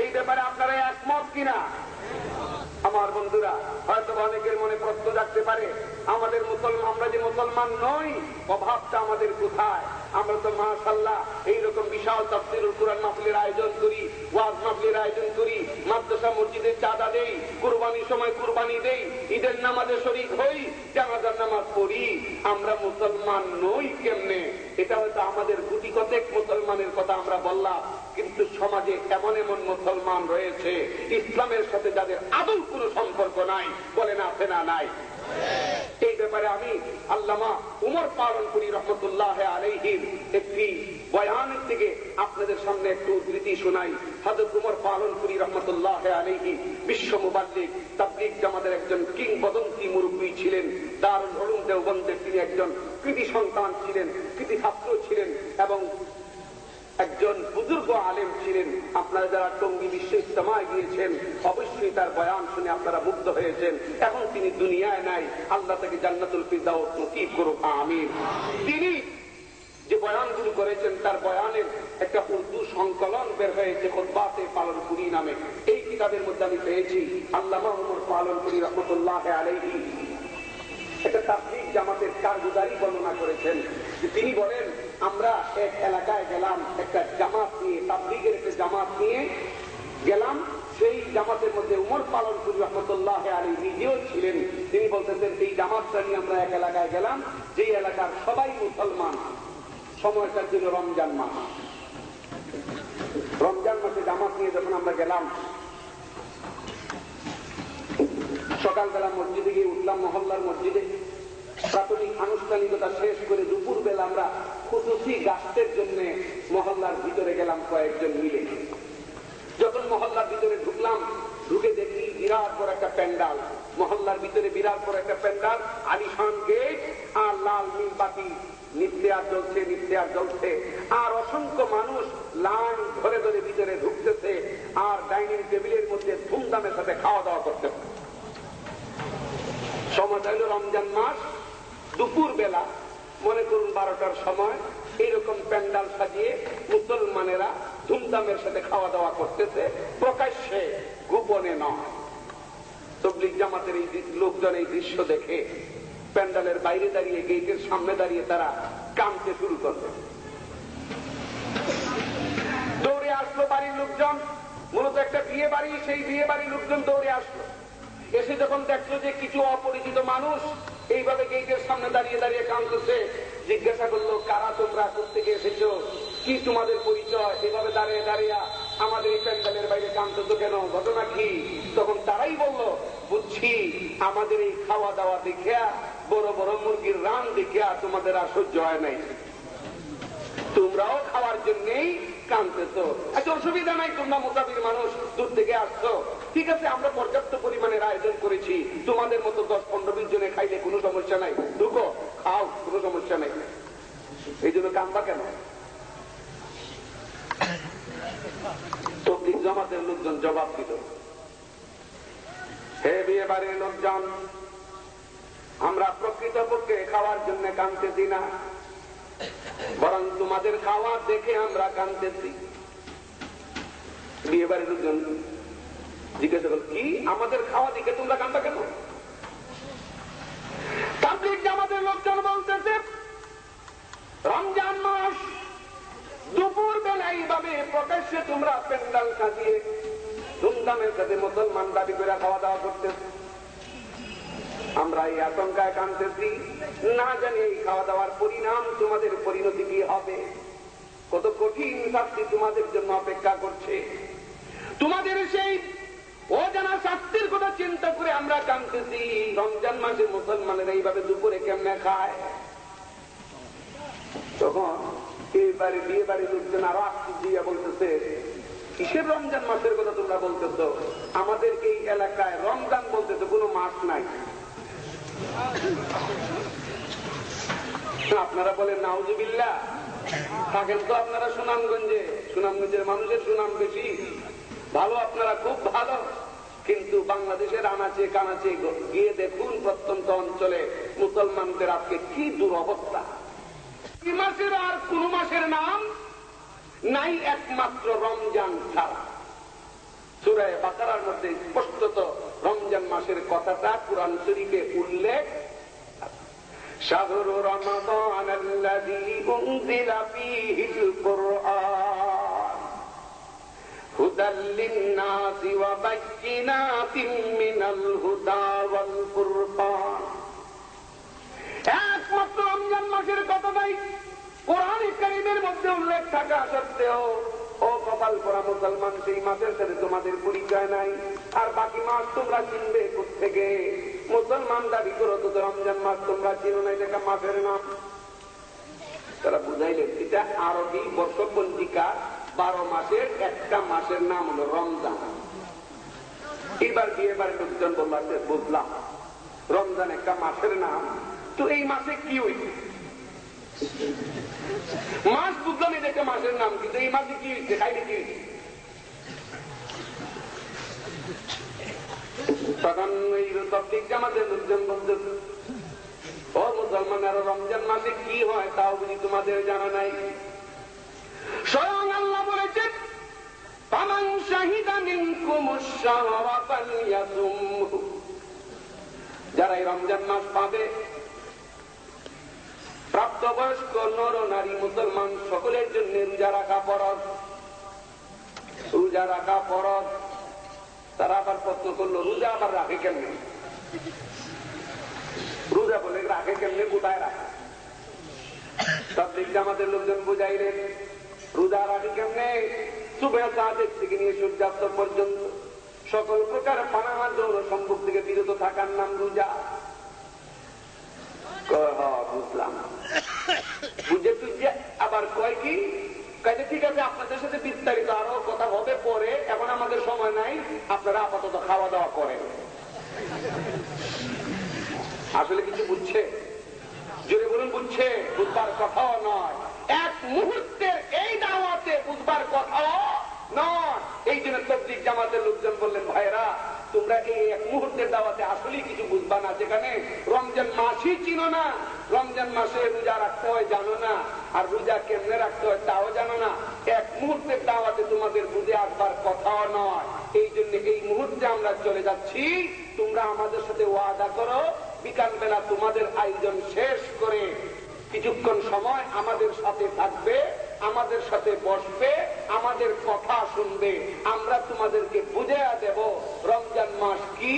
এই ব্যাপারে আপনারা একমত কিনা? আমার বন্ধুরা, হয়তো অনেকের মনে প্রশ্ন জাগতে পারে আমাদের মুসলমান, আমরা যে মুসলমান নই অভাবটা আমাদের কোথায়? আমরা তো মাশাআল্লাহ এইরকম বিশাল তাফসীরুল কুরআন মাহফিলের আয়োজন করি, ওয়াজ মাহফিলের আয়োজন করি, মাদ্রাসা মসজিদে চাঁদা দেই, কুরবানির সময় কুরবানি দেই, ঈদের নামাজে শরীক হই, জানাজার নামাজ পড়ি। আমরা মুসলমান নই কেমনে? এটা হয়তো আমাদের গুটি কতেক মুসলমানের কথা আমরা বললাম, কিন্তু সমাজে এমন এমন মুসলমান রয়েছে ইসলামের সাথে যাদের আদৌ কোনো সম্পর্ক নাই। বলেন আছে না নাই? এই ব্যাপারে আমি আল্লামা উমর পালনপুরি রহমতুল্লাহ আলাইহির একটি বয়ানের থেকে আপনাদের সামনে একটু উদ্ধৃতি শোনাই। হযরত উমর পালনপুরি রহমতুল্লাহ আলাইহি বিশ্ব মুবাল্লিগ তাবলীগ জামাতের একজন কিংবদন্তি মুরব্বী ছিলেন। দারুল উলুম দেওবন্দের তিনি একজন কৃতি সন্তান ছিলেন, কৃতি ছাত্র ছিলেন এবং একজন বুজুর্গ আলেম ছিলেন। আপনারা যারা টঙ্গী বিশ্ব ইজতেমায় গিয়েছেন অবশ্যই তার বয়ান শুনে আপনারা মুগ্ধ হয়েছেন। এখন তিনি দুনিয়ায় নাই, আল্লাহ তাকে জান্নাতুল ফিরদাউস নসিব করুক, আমিন। তিনি যে বয়ানগুলো করেছেন তার বয়ানের একটা উর্দু সংকলন বের হয়েছে খুতবাতে পালনপুরি নামে। এই কিতাবের মধ্যে আমি পেয়েছি আল্লামা উমর পালনপুরি রহমতুল্লাহ আলাইহি একটা তাবলীগ জামাতের কারগুজারি বর্ণনা করেছেন। তিনি বলেন, আমরা এক এলাকায় গেলাম একটা জামাত নিয়ে, তাবলীগের একটা জামাত নিয়ে গেলাম। সেই জামাতের মধ্যে উমর পালনপুরি রহমতুল্লাহ আলাইহি নিজেও ছিলেন। তিনি বলতেছেন এই জামাতটা নিয়ে আমরা এক এলাকায় গেলাম, যে এলাকার সবাই মুসলমান। সময়টা ছিল রমজান মাস। রমজান মাসে জামাত নিয়ে যখন আমরা গেলাম, সকালবেলা মসজিদে গিয়ে উঠলাম, মহল্লার মসজিদে প্রাথমিক আনুষ্ঠানিকতা শেষ করে দুপুর বেলা আমরা খুশুসি গাছের জন্য মহল্লার ভিতরে গেলাম কয়েকজন মিলে। যখন মহল্লার ভিতরে ঢুকলাম, ঢুকে দেখি বিরাট বড় একটা প্যান্ডাল, মহল্লার ভিতরে বিরাট বড় একটা প্যান্ডাল, আলিশান গেট আর লাল নীল বাতি, নিত্যেয়ার জ্বলছে আর অসংখ্য মানুষ লাইন ধরে ধরে ভিতরে ঢুকতেছে আর ডাইনিং টেবিলের মধ্যে ধুমধামের সাথে খাওয়া দাওয়া করতেছে। সময় হলো রমজান মাস, দুপুর বেলা, মনে করুন 12টার সময়, এইরকম প্যান্ডাল সাজিয়ে মুসলমানেরা ধুমধামের সাথে খাওয়া দাওয়া করতেছে, প্রকাশ্যে, গোপনে নয়। তাবলীগ জামাতের এই লোকজন এই দৃশ্য দেখে প্যান্ডালের বাইরে দাঁড়িয়ে, গেটের সামনে দাঁড়িয়ে তারা কাঁদতে শুরু করবে। দৌড়ে আসলো বাড়ির লোকজন, মূলত একটা বিয়ে বাড়ি, সেই বিয়ে বাড়ির লোকজন দৌড়ে আসলো। এসে যখন দেখলো যে কিছু অপরিচিত মানুষ এইভাবে গেটের সামনে দাঁড়িয়ে দাঁড়িয়ে কাঁদতেছে, জিজ্ঞাসা করলো, কারা তোমরা, কোত্থেকে এসেছো, কি তোমাদের পরিচয়, এভাবে দাঁড়িয়ে দাঁড়িয়ে আমাদের এই প্যান্ডালের বাইরে কাঁদতেছো কেন, ঘটনা কি? তখন তারাই বললো, বুঝছি আমাদের এই খাওয়া দাওয়া দেখিয়া, বড় বড় মুরগির রান দেখিয়া তোমাদের আর সহ্য হয় নাই, তোমরাও খাওয়ার জন্যই কাঁদতেছো। আচ্ছা, অসুবিধা নাই, তোমরা মুসাফির মানুষ, দূর থেকে আসছো, ঠিক আছে, আমরা পর্যাপ্ত পরিমাণের আয়োজন করেছি, তোমাদের মতো 10-15-20 জনে খাইলে কোনো সমস্যা নাই, ঢুকো, খাও, কোনো সমস্যা নাই। এই জন্য কান্দবা কেন? তাবলীগ জামাতের লোকজন জবাব দিল, হে বিয়ে বাড়ির লোকজন, আমরা প্রকৃতপক্ষে খাওয়ার জন্য কাঁদতেছি না, বরং তোমাদের খাওয়া দেখে আমরা কাঁদতেছি। বিয়ে বাড়ির লোকজন জিজ্ঞাসা করল, কি আমাদের খাওয়া দেখে তোমরা কাঁদবা কেন? তাবলীগ জামাতের লোকজন বলতেছে, রমজান মাস, দুপুর বেলা এইভাবে প্রকাশ্যে তোমরা প্যান্ডাল সাজিয়ে ধুমধামের সাথে মুসলমান দাবি করে খাওয়া দাওয়া করতেছে, আমরা এই আশঙ্কায় কাঁদতেছি না জানি এই খাওয়া দাওয়ার পরিণাম তোমাদের পরিণতি কি হবে, কত কঠিন শাস্তি তোমাদের জন্য অপেক্ষা করছে। তোমাদের সেই অজানা শাস্তির কথা চিন্তা করে আমরা কাঁদতেছি। রমজান মাসে মুসলমানেরা এইভাবে দুপুরে কেমনে খায়? তখন এইবারে বিয়ে বাড়ির লোকজন আরো আশ্চর্য দিয়া বলতেছে, কিসের রমজান মাসের কথা তোমরা বলতেছ? আমাদের এই এলাকায় রমজান বলতে তো কোনো মাস নাই। আপনারা বলেন নাউজুবিল্লাহ। থাকেন তো আপনারা সুনামগঞ্জে, সুনামগঞ্জের মানুষের সুনাম বেশি, ভালো, আপনারা খুব ভালো। কিন্তু বাংলাদেশের আনাচে কানাচে গিয়ে দেখুন, প্রত্যন্ত অঞ্চলে মুসলমানদের আজকে কি দুরবস্থা। এই মাসের আর কোন মাসের নাম নাই একমাত্র রমজান ছাড়া। সূরা বাকারার মধ্যে স্পষ্টত রমজান মাসের কথাটা কুরআন শরীফে উল্লেখ। শাহরু রমাদান আল্লাযী উনজিলা ফীহিল কুরআন হুদাল লিন-নাসি ওয়া বায়্যিনাতিন মিনাল হুদা ওয়াল ফুরকান। একমাত্র রমজান মাসের কথাটাই কোরআন কারীমের মধ্যে উল্লেখ থাকা সত্ত্বেও ও কপাল পরা মুসলমান, সেই মাসের সাথে তোমাদের পরিচয় নাই। আর বাকি মাস তোমরা চিনবে কোত্থেকে? মুসলমান দাবি করো তো রমজান মাস তোমরা চিনো না, এটা মাসের নাম। তারা বুঝাইলেন এটা আরবি বর্ষপঞ্জিকা 12 মাসের একটা মাসের নাম হলো রমজান। এবার বিয়ে বাড়ির লোকজন বললাম, বুঝলাম রমজান একটা মাসের নাম, তো এই মাসে কি হইছে? মাস বুঝলাম এটা একটা মাসের নাম, কিন্তু এই মাসে কি হইছে? খাইলে কি হইছে? তখন এই তবলিগ জামাতের লোকজন বলতে, ও মুসলমানেরা, রমজান মাসে কি হয় তাও বুঝি তোমাদের জানা নাই? স্বয়ং আল্লাহ বলেছেন, ফামান শাহিদা মিনকুমুশ শাহরা ফালইয়াসুমহু। যারা এই রমজান মাস পাবে, প্রাপ্তবয়স্ক নর নারী মুসলমান সকলের জন্য রোজা রাখা ফরজ। রোজা রাখা ফরজ। তারা আবার প্রশ্ন করলো, রোজা আবার রাখে কেমনে? রোজা বলে রাখে কেমনে, কোথায় রাখে? তাবলীগ জামাতের লোকজন বুঝাইলেন, রোজা রাখে কেমনে? সুবহ সাদেক থেকে নিয়ে সূর্যাস্ত পর্যন্ত সকল প্রকার পানাহার যৌন সম্ভোগ থেকে বিরত থাকার নাম রোজা। বুঝলাম। বুঝে তুঝে আবার কয় কি, কাজে ঠিক আছে, আপনাদের সাথে বিস্তারিত আরো কথা হবে পরে, এখন আমাদের সময় নাই, আপনারা আপাতত খাওয়া দাওয়া করেন। আসলে কিছু বুঝছে? জোরে বলুন, বুঝছে? বুঝবার কথাও নয়, এক মুহূর্তের এই দাওয়াতে বুঝবার কথাও নয়। এই জন্য তবলিগ জামাতের লোকজন বললেন, ভাইরা তোমরা এই এক মুহূর্তের দাওয়াতে আসলেই কিছু বুঝবা না, যেখানে রমজান মাসই চিনো না, রমজান মাসে রোজা রাখতে হয় জানো না, আর রোজা কেমনে রাখতে হয় তাও জানো না। এক মুহূর্তের দাওয়াতে তোমাদের বুঝে আসবার কথাও নয়। এই জন্য এই মুহূর্তে আমরা চলে যাচ্ছি, তোমরা আমাদের সাথে ওয়াদা করো, বিকাল বেলা তোমাদের আয়োজন শেষ করে কিছুক্ষণ সময় আমাদের সাথে থাকবে, আমাদের সাথে বসবে, আমাদের কথা শুনবে, আমরা তোমাদেরকে বুঝিয়ে দেব রমজান মাস কি,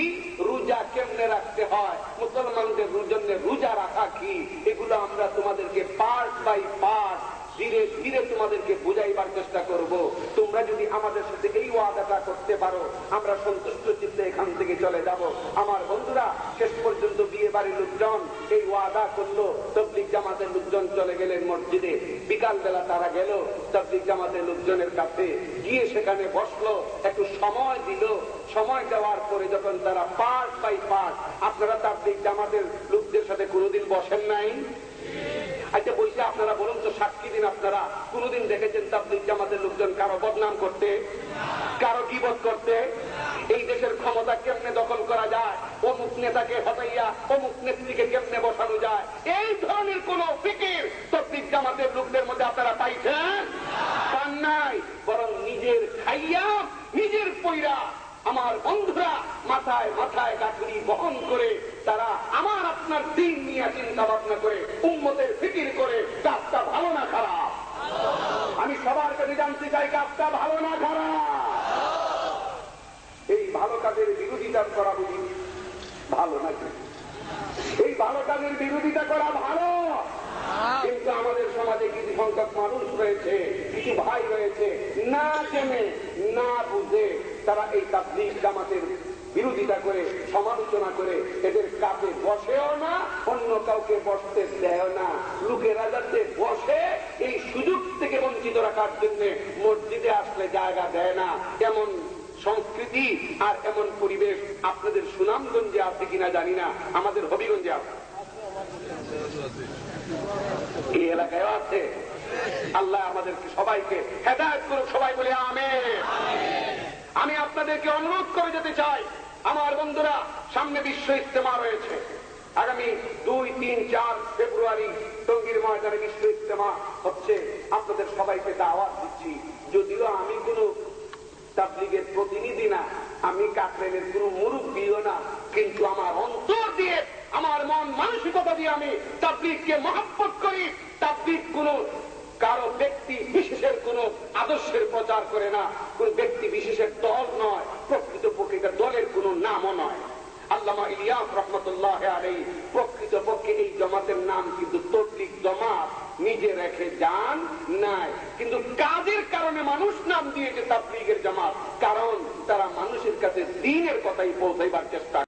রোজা কেমনে রাখতে হয়, মুসলমানদের জন্য রোজা রাখা কি, এগুলো আমরা তোমাদেরকে পার্ট বাই পার্ট ধীরে ধীরে তোমাদেরকে বুঝাইবার চেষ্টা করব। তোমরা যদি আমাদের সাথে এই ওয়াদাটা করতে পারো, আমরা সন্তুষ্ট চিত্তে এখান থেকে চলে যাব। আমার বন্ধুরা, শেষ পর্যন্ত বিয়ে বাড়ির লোকজন এই ওয়াদা করলো, তবলিগ জামাতের লোকজন চলে গেলেন মসজিদে। বিকাল বেলা তারা গেল তবলিগ জামাতের লোকজনের কাছে, গিয়ে সেখানে বসলো, একটু সময় দিল। সময় দেওয়ার পরে যখন তারা পার্ট বাই পার্ট, আপনারা তবলিগ জামাতের লোকদের সাথে কোনোদিন বসেন নাই? আচ্ছা বইসে আপনারা বলুন তো, সাক্ষী দিন, আপনারা কোনদিন দেখেছেন তাবলীগ জামাতের লোকজন কারো বদনাম করতে, কারো গীবত করতে? এই দেশের ক্ষমতা কেমনে দখল করা যায়, অমুক নেতাকে হটাইয়া অমুক নেত্রীকে কেমনে বসানো যায়, এই ধরনের কোন ফিকির তাবলীগ জামাতের লোকদের মধ্যে আপনারা পাইছেন? পান নাই। বরং নিজের খাইয়া নিজের পয়রা আমার বন্ধুরা মাথায় মাথায় গাছুরি বহন করে তারা আমার আপনার দিন নিয়ে চিন্তা ভাবনা করে উম্মতের ফিকির করে, কাজটা ভালো না খারাপ? আমি সবার কাছে জানতে চাই, কাজটা ভালো না খারাপ? এই ভালো কাজের বিরোধিতা করা বুঝি ভালো নাকি? এই ভালো কাজের বিরোধিতা করা ভালো, কিন্তু আমাদের সমাজে কিছু সংখ্যক মানুষ রয়েছে, কিছু ভাই রয়েছে, না জেনে না বুঝে তারা এই তাবলীগ জামাতের বিরোধিতা করে, সমালোচনা করে, এদের কাছে বসেও না, অন্য কাউকে বসতে দেয় না। লোকেরা যাতে বসে এই সুযোগ থেকে বঞ্চিত রাখার জন্য মসজিদে আসলে জায়গা দেয় না, এমন সংস্কৃতি আর এমন পরিবেশ আপনাদের সুনামগঞ্জে আছে কিনা জানি না, আমাদের হবিগঞ্জে আছে, এই এলাকায় আছে। আল্লাহ আমাদেরকে সবাইকে হেদায়েত করুক, সবাই বলে আমিন। আমি আপনাদেরকে অনুরোধ করে যেতে চাই, আমার বন্ধুরা, সামনে বিশ্ব ইজতেমা রয়েছে, আগামী 2, 3, 4 ফেব্রুয়ারি টঙ্গীর ময়দানে বিশ্ব ইজতেমা হচ্ছে। আপনাদের সবাইকে দাওয়াত দিচ্ছি। যদিও আমি কোন তাবলীগের প্রতিনিধি না, আমি কাকরাইলের কোন মুরব্বিও না, কিন্তু আমার অন্তর দিয়ে, আমার মন মানসিকতা দিয়ে আমি তাবলীগকে মহব্বত করি। তাবলীগ কোন কারো ব্যক্তি বিশেষের কোন আদর্শের প্রচার করে না, কোন ব্যক্তি বিশেষের দল নয়, প্রকৃতপক্ষে দলের কোন নামও নয়। আল্লামা ইলিয়াস রহমতুল্লাহ আলাইহি প্রকৃতপক্ষে এই জমাতের নাম কিন্তু তাবলীগ জামাত নিজে রেখে যান নাই, কিন্তু কাজের কারণে মানুষ নাম দিয়েছে তাবলীগের জামাত, কারণ তারা মানুষের কাছে দ্বীনের কথাই পৌঁছাইবার চেষ্টা